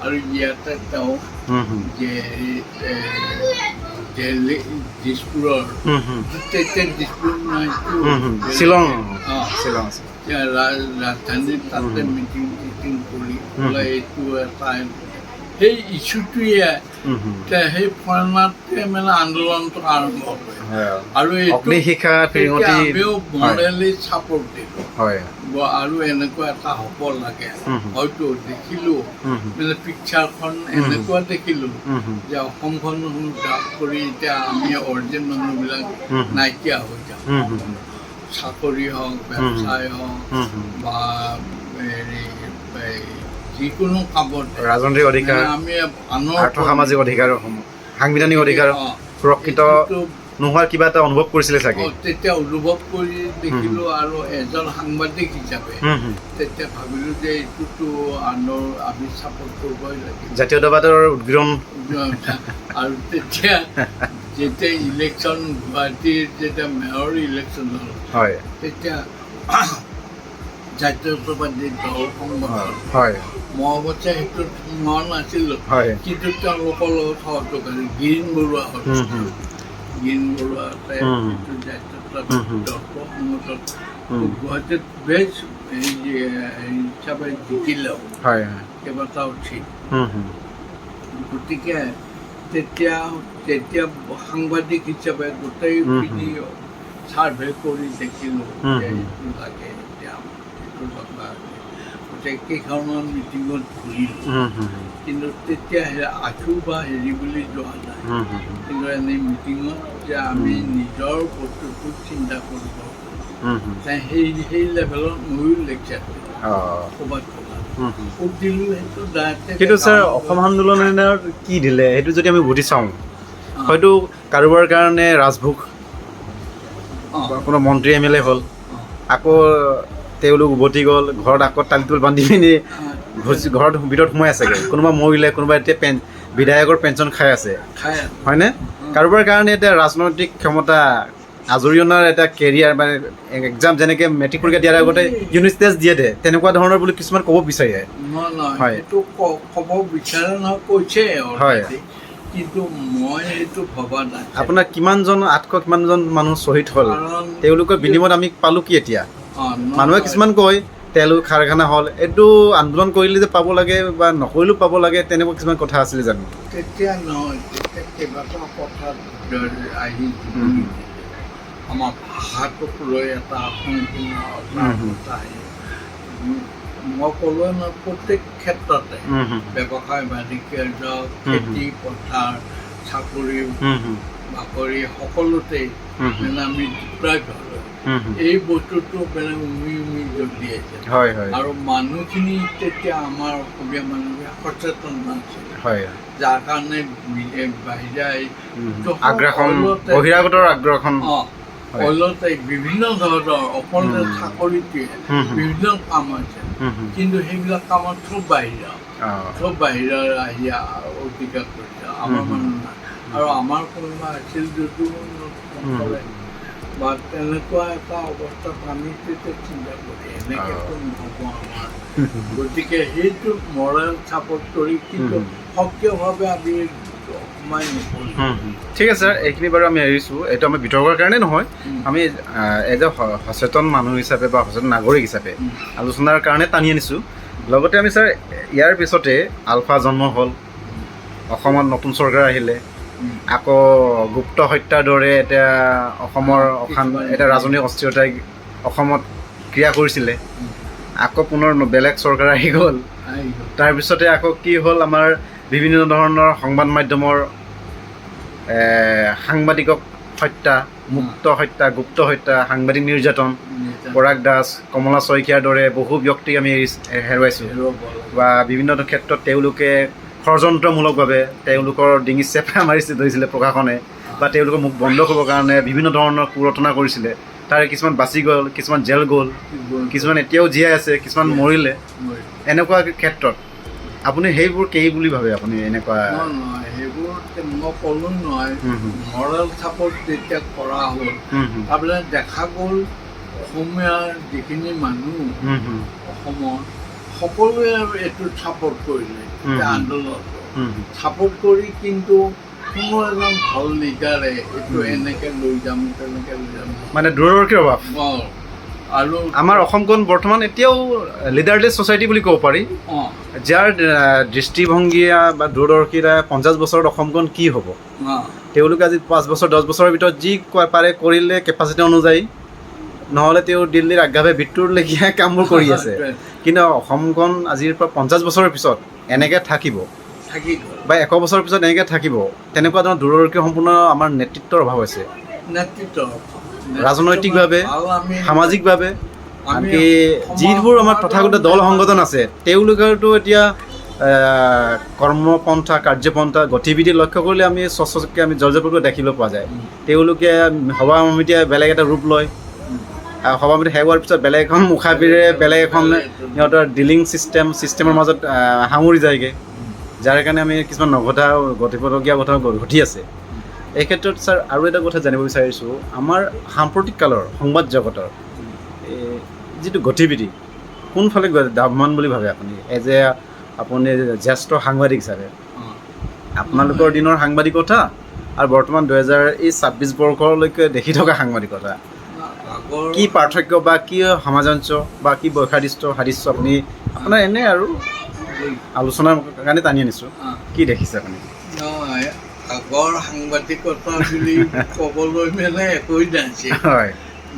আৰু ইয়াতে তেওঁ দিছপুৰৰ তেতিয়া দিছপুৰ শ্বিলং ৰাজধানীত তাতে মিটিং কৰি পেলাই এইটো এটা সেই ইছ্যুটোৱে সেই ফৰেনাৰটোৱে মানে আন্দোলনটো আৰম্ভ কৰে আৰু আমিও মৰেলি ছাপৰ্ট দিলোঁ আৰু এনেকুৱা এটা হ'ব লাগে, হয়তো দেখিলোঁ মানে পিকচাৰখন এনেকুৱা দেখিলোঁ যে অসমখন কৰি এতিয়া আমি অৰিজিন মানুহবিলাক নাইকিয়া হৈ যাওঁ, চাকৰি হওক ব্যৱসায় হওক বা হেৰি যিকোনো কামত ৰাজনৈতিক অধিকাৰ, আমি সামাজিক অধিকাৰ, সাংবিধানিক অধিকাৰ সুৰক্ষিত নোহোৱাৰ কিবা এটা অনুভৱ কৰিছিলে চাগে? তেতিয়া অনুভৱ কৰি দেখিলোঁ আৰু এজন সাংবাদিক হিচাপে তেতিয়া ভাবিলোঁ যে এইটোতো আমি ছাপৰ্ট কৰিবই লাগিব, জাতীয়তাবাদৰ উদ্গীৰণ আৰু তেতিয়া যেতিয়া ইলেকশ্যন গুৱাহাটীৰ যেতিয়া মেয়ৰ ইলেকশ্যন হ'ল তেতিয়া জাতীয়তাবাদী দল সংগঠন মই অৱশ্যে সেইটোত সোমোৱা নাছিলোঁ, কিন্তু তেওঁলোকৰ লগত সহযোগী গিৰিণ বৰুৱা জাতীয়তাবাদী দল সংগঠন গুৱাহাটীত বেছ হিচাপে জিকিলেও কেইবাটাও ঠিক, গতিকে তেতিয়া সাংবাদিক হিচাপে গোটেইখিনি ছাৰ্ভে কৰি দেখিলোঁ যে এইটো লাগে এতিয়া এইটো দৰকাৰ, কেইখনমান মিটিঙত ঘূৰিলোঁ কিন্তু তেতিয়া আঁঠু বা হেৰি বুলি যোৱা নাই, কিন্তু এনেই মিটিঙত যে আমি নিজৰ বস্তুটো চিন্তা কৰিব সেই লেভেলত ময়ো লেকচাৰ দিলোঁ ক'ৰবাত ক'ত দিলোঁ সেইটো কিন্তু ছাৰ অসম আন্দোলনৰ কি দিলে সেইটো যদি আমি উভতি চাওঁ, হয়তো কাৰোবাৰ কাৰণে ৰাজভোগ, কোনো মন্ত্ৰী MLA হ'ল, আকৌ তেওঁলোক উভতি গ'ল, ঘৰত আকৌ তালিটোল বান্ধি পিনি ঘৰত ভিতৰত সোমাই আছেগৈ, কোনোবা মৰিলে, কোনোবা এতিয়া বিধায়কৰ পেঞ্চন খাই আছে, হয়নে? কাৰোবাৰ কাৰণে এতিয়া ৰাজনৈতিক ক্ষমতা আজৰি অনাৰ এটা কেৰিয়াৰ মানে এক্সাম যেনেকৈ মেট্ৰিক পৰীক্ষা দিয়াৰ আগতে ইউনিট টেষ্ট দিয়ে দে তেনেকুৱা ধৰণৰ বুলি কিছুমান ক'ব বিচাৰে, ক'ব বিচাৰে নহয় কৈছে, কিন্তু মই সেইটো ভবা নাই। আপোনাৰ কিমানজন 800 কিমানজন মানুহ শ্বহীদ হ'ল, তেওঁলোকৰ বিনিময়ত আমি পালোঁ কি এতিয়া? মানুহে কিছুমান কয় তেল কাৰখানা হ'ল, এইটো আন্দোলন কৰিলে যে পাব লাগে বা নকৰিলেও পাব লাগে তেনেকুৱা কিছুমান কথা আছিলে জানো? তেতিয়া নহয়, তেতিয়া কেইবাটাও কথা আহি আমাৰ ভাষাটোক লৈ এটা সম্পূৰ্ণ মই ক'লোৱে নহয় প্ৰত্যেক ক্ষেত্ৰতে ব্যৱসায় বাণিজ্য খেতি পথাৰ চাকৰি বাকৰি সকলোতেই মানে আমি প্ৰায় এই বস্তুটো মানে উমি জ্বলি আছে আৰু মানুহখিনি তেতিয়া আমাৰ অসমীয়া মানুহে সচেতন নাছিল, যাৰ কাৰণে বাহিৰাই বহিৰাগতৰ আগ্ৰাসন ফলতে বিভিন্ন ধৰণৰ অকল চাকৰিটোৱে বিভিন্ন কাম আছে, কিন্তু সেইবিলাক কামত চব বাহিৰৰ আহি অধিকাৰ কৰিছে, আমাৰ মানুহ নাই। আৰু আমাৰ কোনোবা আছিল যদিও বা তেনেকুৱা এটা অৱস্থাত আমি তেতিয়া চিন্তা কৰি এনেকৈতো নহ'ব আমাৰ। গতিকে সেইটো মৰেল ছাপৰ্ট কৰি কিন্তু সক্ৰিয়ভাৱে আমি সোমাই নপৰিম। ঠিক আছে ছাৰ, এইখিনি বাৰু আমি এৰিছোঁ। এইটো আমি বিতৰ্কৰ কাৰণে নহয়, আমি এজ এ সচেতন মানুহ হিচাপে বা সচেতন নাগৰিক হিচাপে আলোচনাৰ কাৰণে টানি আনিছোঁ। লগতে আমি ছাৰ ইয়াৰ পিছতে আলফা জন্ম হ'ল, অসমত নতুন চৰকাৰ আহিলে, আকৌ গুপ্ত হত্যাৰ দৰে এতিয়া অসমৰ এটা ৰাজনৈতিক অস্থিৰতাই অসমত ক্ৰিয়া কৰিছিলে। আকৌ পুনৰ বেলেগ চৰকাৰ আহি গ'ল। তাৰপিছতে আকৌ কি হ'ল, আমাৰ বিভিন্ন ধৰণৰ সংবাদ মাধ্যমৰ সাংবাদিকক হত্যা, মুক্ত হত্যা, গুপ্ত হত্যা, সাংবাদিক নিৰ্যাতন, পৰাগ দাস, কমলা শইকীয়াৰ দৰে বহু ব্যক্তিক আমি হেৰুৱাইছোঁ। বা বিভিন্ন ক্ষেত্ৰত তেওঁলোকে ষড়যন্ত্ৰমূলকভাৱে তেওঁলোকৰ ডিঙিত চেপা ধৰিছিলে প্ৰশাসনে, বা তেওঁলোকৰ মুখ বন্ধ কৰিবৰ কাৰণে বিভিন্ন ধৰণৰ কুৰটনা কৰিছিলে। তাৰে কিছুমান বাচি গ'ল, কিছুমান জেল গ'ল, কিছুমান এতিয়াও জীয়াই আছে, কিছুমান মৰিলে। এনেকুৱা ক্ষেত্ৰত আপুনি সেইবোৰ কি বুলি ভাবে? আপুনি এনেকুৱা সেইবোৰ মই ক'লো নহয়, মৰেল ছাপৰ্ট যেতিয়া কৰা হ'ল, তাৰমানে দেখা গ'ল অসমীয়াৰ যিখিনি মানুহ অসমৰ সকলোৱে এইটো ছাপৰ্ট কৰিলে আন্দোলনটো। ছাপৰ্ট কৰি কিন্তু কোনো এজন ভাল লিডাৰে এইটো এনেকৈ লৈ যাম তেনেকৈ লৈ যাম, মানে দূৰদৰ্শীৰ অভাৱ। আৰু আমাৰ অসমখন বৰ্তমান এতিয়াও লিডাৰলেছ ছ'চাইটি বুলি ক'ব পাৰি, যাৰ দৃষ্টিভংগীয়া বা দূৰদৰ্শীতা 50 বছৰত অসমখন কি হ'ব। তেওঁলোকে আজি 5 বছৰ 10 বছৰৰ ভিতৰত যি পাৰে কৰিলে কেপাচিটি অনুযায়ী, নহ'লে তেওঁ দিল্লীৰ আজ্ঞাভাৱে বিট্টুৰলেখীয়া কামবোৰ কৰি আছে। কিন্তু অসমখন আজিৰ পৰা 50 বছৰৰ পিছত এনেকৈ থাকিব বা 100 বছৰৰ পিছত এনেকৈ থাকিব, তেনেকুৱা ধৰণৰ দূৰদৰ্শী সম্পূৰ্ণ আমাৰ নেতৃত্বৰ অভাৱ হৈছে। ৰাজনৈতিকভাৱে, সামাজিকভাৱে, আনকি যিবোৰ আমাৰ তথাগত দল সংগঠন আছে, তেওঁলোকেতো এতিয়া কৰ্মপন্থা, কাৰ্যপন্থা, গতিবিধি লক্ষ্য কৰিলে আমি স্বচ্ছকৈ আমি জৰ্জৰপূৰ্বক দেখিবলৈ পোৱা যায়। তেওঁলোকে সভা সমিতিয়ে বেলেগ এটা ৰূপ লয়, সভা সমিতি শেষ হোৱাৰ পিছত বেলেগ এখন মুখাবিৰে বেলেগ এখন সিহঁতৰ ডিলিং ছিষ্টেমৰ মাজত সাঙুৰি যায়গৈ, যাৰ কাৰণে আমি কিছুমান ঘটিবলগীয়া কথা ঘটি আছে। এই ক্ষেত্ৰত ছাৰ আৰু এটা কথা জানিব বিচাৰিছোঁ, আমাৰ সাম্প্ৰতিক কালৰ সংবাদ জগতৰ যিটো গতিবিধি কোনফালে ধাৱমান বুলি ভাবে আপুনি? এজ এ আপুনি জ্যেষ্ঠ সাংবাদিক হিচাপে, আপোনালোকৰ দিনৰ সাংবাদিকতা আৰু বৰ্তমান 2026 বৰ্ষলৈকে দেখি থকা সাংবাদিকতা, কি পাৰ্থক্য বা কি সামঞ্জস্য বা কি বৈসাদৃশ্য আপুনি আপোনাৰ এনে আৰু আলোচনাৰ কাৰণে টানি আনিছোঁ, কি দেখিছে আপুনি? আগৰ সাংবাদিকতা বুলি ক'বলৈ মানে একোৱেই নাছিল। হয়,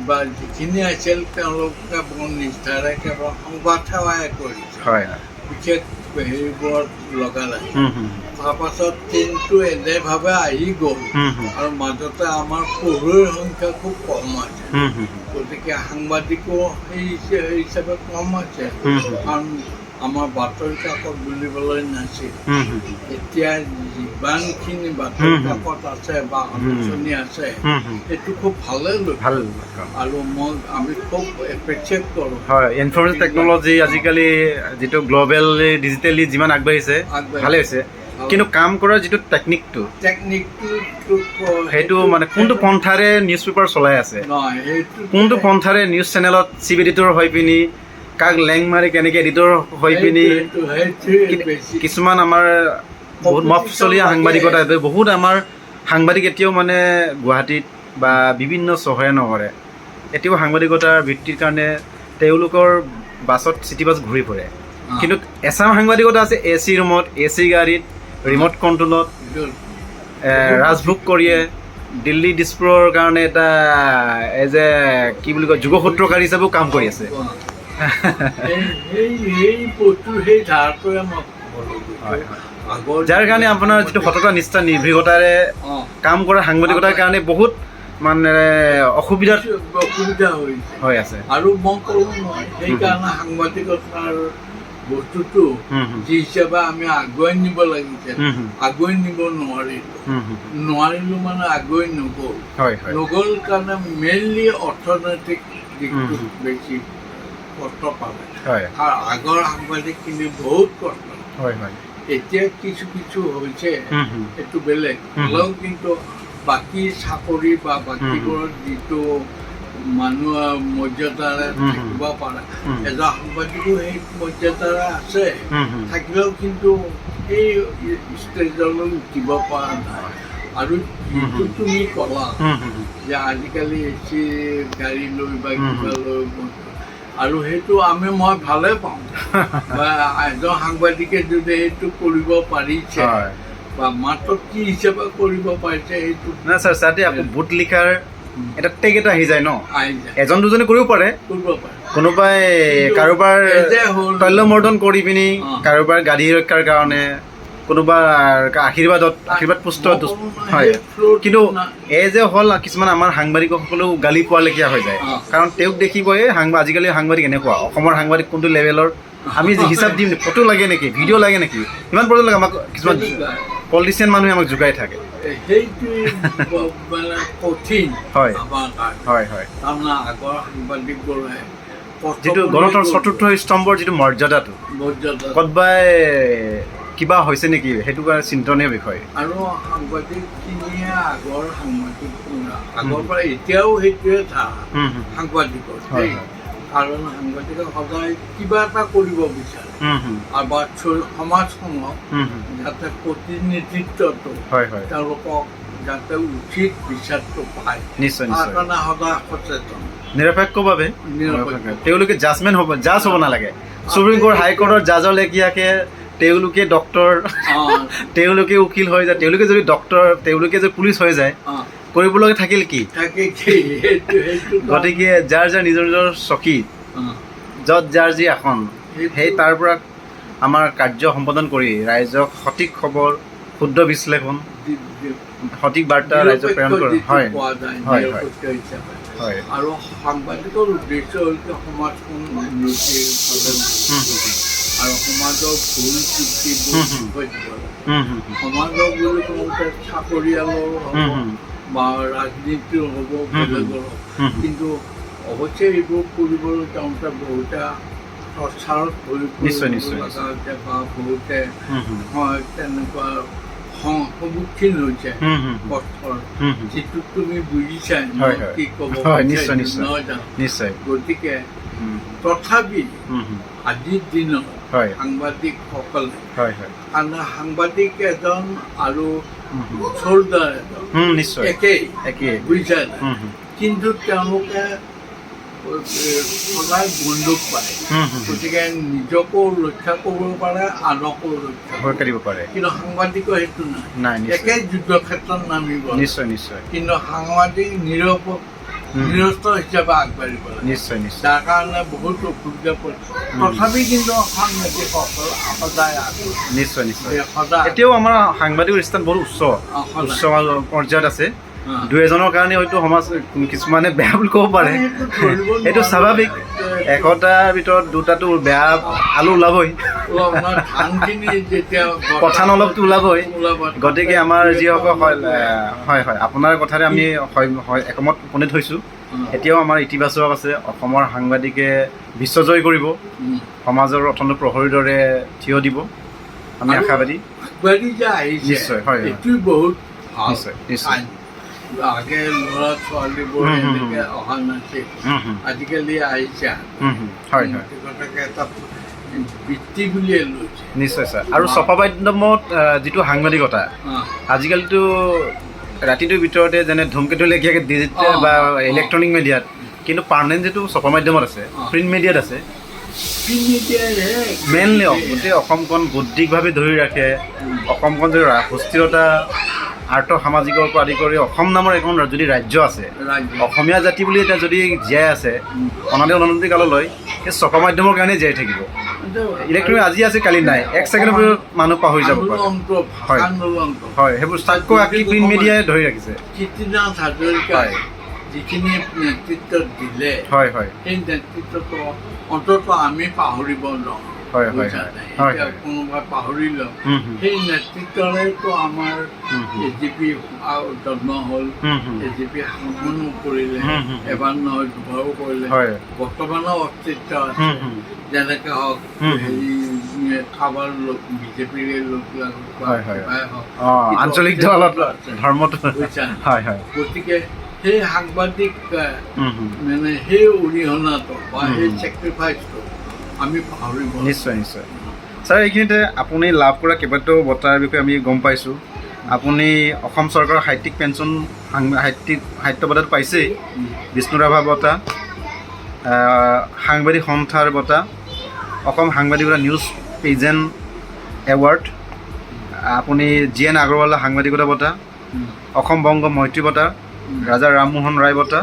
বা যিখিনি আছিল তেওঁলোকে বৰ নিষ্ঠাৰে কেৱল সংবাদ সেৱাই কৰিছিল। হয়, বিশেষ হেৰিবোৰত লগা নাই। তাৰপাছত ট্ৰেইনটো এনেভাৱে আহি গ'ল আৰু মাজতে আমাৰ পঢ়ুৱৈৰ সংখ্যা খুব কম আছে। গতিকে সাংবাদিকো সেই হিচাপে কম আছে, কাৰণ আমাৰ বাতৰি কাকত বুলিবলৈ নাছিল। এতিয়া যিমানখিনি বাতৰি কাকত আছে বা আলোচনী আছে, সেইটো খুব ভালেই ভাল, আৰু আমি খুব এপ্ৰিচিয়েট কৰোঁ। হয়, ইনফৰমেশ্যন টেকন'লজি আজিকালি যিটো গ্ল'বেল ডিজিটেলি যিমান আগবাঢ়িছে ভালে হৈছে, কিন্তু কাম কৰাৰ যিটো টেকনিকটো সেইটো মানে কোনটো পন্থাৰে নিউজ পেপাৰ চলাই আছে, কোনটো পন্থাৰে নিউজ চেনেলত চিফ এডিটৰ হৈ পিনি কাক লেং মাৰি কেনেকৈ এডিটৰ হৈ পিনি, কিছুমান আমাৰ বহুত মফচলীয়া সাংবাদিকতা, বহুত আমাৰ সাংবাদিক এতিয়াও মানে গুৱাহাটীত বা বিভিন্ন চহৰে নগৰে এতিয়াও সাংবাদিকতাৰ ভিত্তিৰ কাৰণে তেওঁলোকৰ বাছত চিটি বাছ ঘূৰি ফুৰে। কিন্তু এছাম সাংবাদিকতা আছে AC ৰুমত, AC গাড়ীত, ৰিম'ট কণ্ট্ৰলত ৰাজভোগ কৰিয়ে দিল্লী দিছপুৰৰ কাৰণে এটা এজ এ কি বুলি কয় যোগসূত্ৰকাৰী হিচাপেও কাম কৰি আছে। যাৰ কাৰণে আপোনাৰ যিটো সততা নিষ্ঠা নিৰ্ভীকতাৰে কাম কৰা সাংবাদিকতাৰ কাৰণে বহুত মানে অসুবিধা হৈ আছে। আৰু মই ক'লো নহয়, সেইকাৰণে সাংবাদিকতাৰ বস্তুটো যি হিচাপে আমি আগুৱাই নিব লাগিছে, আগুৱাই নিব নোৱাৰিলো মানে আগুৱাই নগ'ল কাৰণে মেইনলি অৰ্থনৈতিক দিশটো বেছি কষ্ট পালে। আৰু আগৰ সাংবাদিকখিনি বহুত কষ্ট, এতিয়া কিছু হৈছে, এইটো বেলেগ হ'লেও কিন্তু বাকী চাকৰি বা বাকীবোৰত যিটো মানুহৰ মৰ্যাদাৰে থাকিব পাৰে, এজন সাংবাদিকো সেই মৰ্যাদাৰে আছে, থাকিলেও কিন্তু এই ষ্টেজলৈ উঠিব পৰা নাই। আৰু যিটো তুমি ক'লা যে আজিকালি এচি গাড়ী লৈ বা কিবা লৈ, আৰু সেইটো মই ভালে পাওঁ। বা এজন সাংবাদিকে যদি সেইটো কৰিব পাৰিছে বা মাত্ৰ কি হিচাপে কৰিব পাৰিছে সেইটো না ছাৰ, তাতে আকৌ বুট লিখাৰ এটা টেগ এটা আহি যায় ন, এজন দুজনে কৰিব পাৰে, কোনোবাই কাৰোবাৰ তল্যমৰ্দন কৰি পিনি কাৰোবাৰ গাড়ী ৰক্ষাৰ কাৰণে, কোনোবাৰ আশীৰ্বাদ পুষ্টত, হয়। কিন্তু এই যে হ'ল কিছুমান আমাৰ সাংবাদিকসকলেও গালি পোৱালেখীয়া হৈ যায়, কাৰণ তেওঁক দেখিব আজিকালি সাংবাদিক এনেকুৱা, অসমৰ সাংবাদিক কোনটো লেভেলৰ, আমি হিচাপ দিম, ফটো লাগে নেকি, ভিডিঅ' লাগে নেকি, ইমান পৰ্যন্ত লাগে, আমাক কিছুমান পলিটিচিয়ান মানুহে আমাক জোকাই থাকে। হয় হয় হয়, যিটো গণতন্ত্ৰৰ চতুৰ্থ স্তম্ভৰ যিটো মৰ্যাদাটো ক'তবাই কিবা হৈছে নেকি, সেইটো কাৰণে চিন্তনীয় বিষয়। আৰু সাংবাদিকখিনিয়ে আগৰ পৰা এতিয়াও সেইটোৱে সাংবাদিকৰ, কাৰণ সাংবাদিকে সদায় কিবা এটা কৰিব বিচাৰে, বা সমাজখনক যাতে প্ৰতিনিধিত্বটো তেওঁলোকক যাতে উচিত বিচাৰটো পায়, তাৰ কাৰণে সদায় সচেতন, নিৰপেক্ষভাৱে তেওঁলোকে জাজ হ'ব নালাগে। সুপ্ৰিম কোৰ্ট, হাইকোৰ্টৰ জাজৰ লেখীয়াকে তেওঁলোকে ডক্তৰ, তেওঁলোকে উকিল হৈ যায়, তেওঁলোকে যদি ডক্তৰ, তেওঁলোকে যদি পুলিচ হৈ যায়, কৰিবলগীয়া থাকিল কি? গতিকে যাৰ নিজৰ নিজৰ চকী, য'ত যাৰ যি আসন, সেই তাৰ পৰা আমাৰ কাৰ্য সম্পাদন কৰি ৰাইজক সঠিক খবৰ, শুদ্ধ বিশ্লেষণ, সঠিক বাৰ্তা ৰাইজক প্ৰেৰণ কৰে। হয় হয় হয় হয়। আৰু সাংবাদিকৰ উদ্দেশ্য হৈছে সমাজখন উন্নতিৰ আৰু সমাজৰ ভুল ত্ৰুটিবোৰ সমাজৰ বুলি কওঁতে চাকৰিয়ালৰ হ'ব বা ৰাজনীতিৰ হ'ব, বেলেগৰ হ'ব, কিন্তু অৱশ্যে এইবোৰ কৰিবলৈ যাওঁতে বহুতে প্ৰচাৰত লগা হৈছে বা বহুতে তেনেকুৱা সন্মুখীন হৈছে পথৰ, যিটো তুমি বুজিছা কি ক'ব নিশ্চয়। গতিকে তথাপি আজিৰ দিনত সাংবাদিকসকলে, কাৰণ সাংবাদিক এজন আৰু চোল্ডাৰ এজন একেই, বুজিছা, কিন্তু তেওঁলোকে সদায় বন্দুক পায়, গতিকে নিজকো ৰক্ষা কৰিব পাৰে, আনকো ৰক্ষা কৰিব পাৰে, কিন্তু সাংবাদিকৰ সেইটো নাই, একে যুদ্ধক্ষেত্ৰত নামিব, কিন্তু সাংবাদিক নিৰস্ত্ৰ হিচাপে আগবাঢ়িব লাগে, যাৰ কাৰণে বহুত অসুবিধা পৰে। তথাপি কিন্তু সাংবাদিকসকল সদায় সদায় এতিয়াও আমাৰ সাংবাদিকৰ স্থান বহুত উচ্চ পৰ্যায়ত আছে। দুই এজনৰ কাৰণে হয়তো সমাজ কিছুমানে বেয়া বুলি ক'ব পাৰে, এইটো স্বাভাৱিক, এশটাৰ ভিতৰত দুটাটো বেয়া আলু ওলাবই, কঠান অলপতো ওলাবই। গতিকে আমাৰ যিসকল হয় হয়, আপোনাৰ কথাৰে আমি একমত উপনীত হৈছোঁ। এতিয়াও আমাৰ ইতিবাচক আছে, অসমৰ সাংবাদিকে বিশ্বজয় কৰিব, সমাজৰ অথন্ত প্ৰহৰীৰ দৰে থিয় দিব, আমি আশাবাদী। নিশ্চয় হয়, নিশ্চয় নিশ্চয়। আগে ল'ৰা ছোৱালীবোৰ এনেকে অহা নাছিল, আজিকালি আহিছে, এটা বৃত্তি বুলিয়ে লৈছে। নিশ্চয় ছাৰ। আৰু ছপা মাধ্যমত যিটো সাংবাদিকতা, আজিকালিতো ৰাতিটোৰ ভিতৰতে যেনে ধূমকেতু লেখীয়াকৈ ডিজিটেল বা ইলেক্ট্ৰনিক মিডিয়াত, কিন্তু পাৰ্মানেণ্ট যিটো ছপা মাধ্যমত আছে, প্ৰিণ্ট মিডিয়াত আছে, মেইনলি গোটেই অসমখন বৌদ্ধিকভাৱে ধৰি ৰাখে, অসমখন যদি সুস্থিৰতা, আৰ্থ সামাজিকৰ পৰা আদি কৰি অসম নামৰ এখন যদি ৰাজ্য আছে, অসমীয়া জাতি বুলি এতিয়া যদি জীয়াই আছে অনাদি কাললৈ, সেই ছপা মাধ্যমৰ কাৰণে জীয়াই থাকিব। ইলেক্ট্ৰনিক আজি আছে কালি নাই, এক ছেকেণ্ডৰ ভিতৰত মানুহ পাহৰি যাব পাৰে। হয় হয়, সেইবোৰ তাতকৈ প্ৰিণ্ট মিডিয়াই ধৰি ৰাখিছে। কীৰ্তিনাথ হাজৰিকাই যিখিনি নেতৃত্ব দিলে, হয় হয়, সেই নেতৃত্বটো অন্তত আমি পাহৰিব নোৱাৰোঁ। কোনোবাই পাহৰিল, সেই নেতৃত্বৰেতো আমাৰ AGP জন্ম হ'ল, AGP শাসনো কৰিলে, এবাৰ নহয় দুবাৰো কৰিলে, বৰ্তমানৰ অস্তিত্ব আছে, যেনেকে হওক হেৰি কাৰোবাৰ বিজেপিৰে লোক হয় হয় আঞ্চলিক দলত ধৰ্মটো বুজিছা হয় হয় গতিকে সেই সাংবাদিক মানে সেই অৰিহণাটো বা সেই ছেক্ৰিফাইচটো আমি পাহৰিব নিশ্চয় নিশ্চয় ছাৰ এইখিনিতে আপুনি লাভ কৰা কেইবাটাও বঁটাৰ বিষয়ে আমি গম পাইছোঁ আপুনি অসম চৰকাৰৰ সাহিত্যিক পেঞ্চন সাহিত্য বঁটাটো পাইছেই বিষ্ণুৰাভা বঁটা সাংবাদিক সন্থাৰ বঁটা অসম সাংবাদিকতা নিউজ পেজেণ্ট এৱাৰ্ড আপুনি জি.এন. আগৰৱালা সাংবাদিকতা বঁটা অসম বংগ মৈত্ৰী বঁটা ৰাজা ৰামমোহন ৰায় বঁটা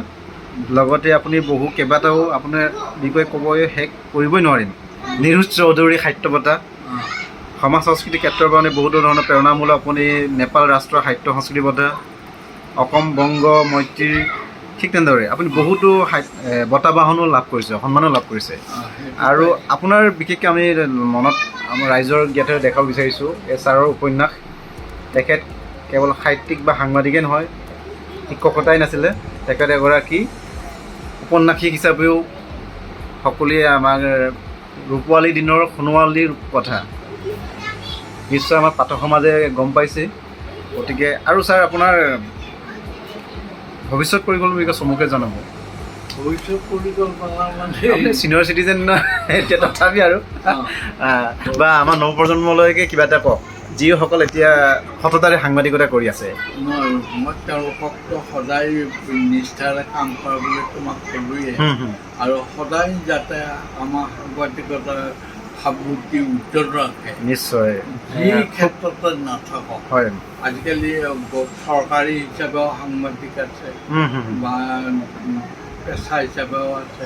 লগতে আপুনি বহু কেইবাটাও আপোনাৰ বিষয়ে ক'বই শেষ কৰিবই নোৱাৰিম নিৰোজ চৌধুৰী সাহিত্য বঁটা সমাজ সংস্কৃতি ক্ষেত্ৰৰ কাৰণে বহুতো ধৰণৰ প্ৰেৰণামূলক আপুনি নেপাল ৰাষ্ট্ৰীয় সাহিত্য সংস্কৃতি বঁটা অসম বংগ মৈত্ৰীৰ ঠিক তেনেদৰে আপুনি বহুতো বঁটা বাহনো লাভ কৰিছে সন্মানো লাভ কৰিছে আৰু আপোনাৰ বিশেষকৈ আমি মনত আমাৰ ৰাইজৰ জ্ঞাতে দেখাব বিচাৰিছোঁ এই ছাৰৰ উপন্যাস তেখেত কেৱল সাহিত্যিক বা সাংবাদিকেই নহয় শিক্ষকতাই নাছিলে তেখেত এগৰাকী উপন্যাসিক হিচাপেও সকলোৱে আমাৰ ৰূপোৱালী দিনৰ সোণোৱালীৰ কথা নিশ্চয় আমাৰ পাঠক সমাজে গম পাইছে গতিকে আৰু ছাৰ আপোনাৰ ভৱিষ্যত পৰিকল্পনা চমুকে জনাব ভৱিষ্যত পৰিকল্পনা মানে ছিনিয়ৰ চিটিজেন এতিয়া তথাপি আৰু বা আমাৰ নৱপ্ৰজন্মলৈকে কিবা এটা কওক যিসকল এতিয়া সততাৰে সাংবাদিকতা কৰি আছে নহয় মই তেওঁলোককতো সদায় নিষ্ঠাৰে কাম কৰিবলৈ তোমাক ক'লোৱে আৰু সদায় যাতে আমাৰ সাংবাদিকতা ভাৱমূৰ্তি উজ্জ্বল ৰাখে নিশ্চয় যি ক্ষেত্ৰতে নাথাকক হয় আজিকালি চৰকাৰী হিচাপেও সাংবাদিক আছে বা পেচা হিচাপেও আছে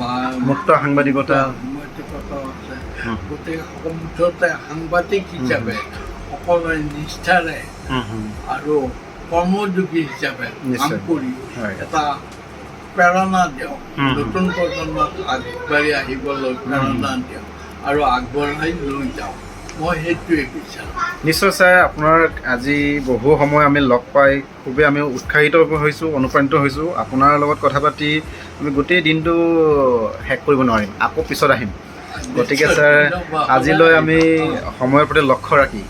বা মুক্ত সাংবাদিকতা আছে গতিকে মুঠতে সাংবাদিক হিচাপে সকলোৱে নিষ্ঠাৰে আৰু কৰ্মযোগী হিচাপে কাম কৰি এটা প্ৰেৰণা দিয়ক নতুন প্ৰজন্মক আগবাঢ়ি আহিবলৈ প্ৰেৰণা দিয়ক আৰু আগবঢ়াই লৈ যাওক মই সেইটোৱে বিচাৰোঁ নিশ্চয় ছাৰ আপোনাৰ আজি বহু সময় আমি লগ পাই খুবেই আমি উৎসাহিত হৈছোঁ অনুপ্ৰাণিত হৈছোঁ আপোনাৰ লগত কথা পাতি আমি গোটেই দিনটো শেষ কৰিব নোৱাৰিম আকৌ পিছত আহিম গতিকে ছাৰ আজিলৈ আমি সময়ৰ প্ৰতি লক্ষ্য ৰাখি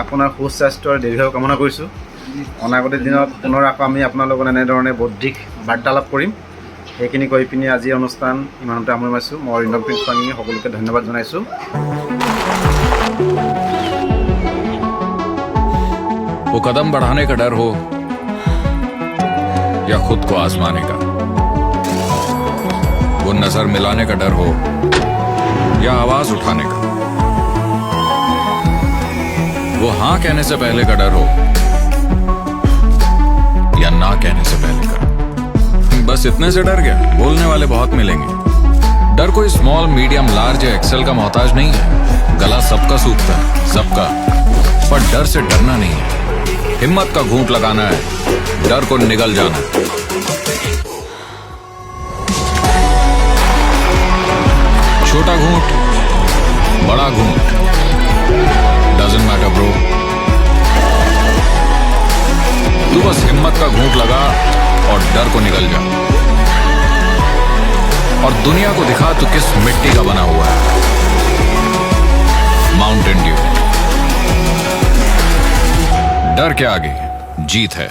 আপোনাৰ সুস্বাস্থ্য আৰু দীৰ্ঘায়ু কামনা কৰিছোঁ অনাগত দিনত পুনৰ আকৌ আমি আপোনাৰ লগত এনেধৰণে বৌদ্ধিক বাৰ্তালাপ কৰিম সেইখিনি কৈ পিনি আজি অনুষ্ঠান ইমানতে সামৰি মাৰিছোঁ মই অৰিন্দম প্ৰিন্স পাঙি সকলোকে ধন্যবাদ জনাইছোঁ वो कदम बढ़ाने का डर हो या खुद को आजमाने का वो नजर मिलाने का डर हो या आवाज उठाने का वो हाँ कहने से पहले का डर हो या ना कहने से पहले का बस इतने से डर गया बोलने वाले बहुत मिलेंगे डर कोई स्मॉल मीडियम लार्ज या एक्सेल का मोहताज नहीं है गला सबका सूखता है सबका पर डर से डरना नहीं है हिम्मत का घूंट लगाना है डर को निगल जाना है छोटा घूंट बड़ा घूंट डजंट मैटर ब्रो तू बस हिम्मत का घूंट लगा और डर को निगल जा और दुनिया को दिखा तू किस मिट्टी का बना हुआ है माउंटेन ड्यू डर के आगे जीत है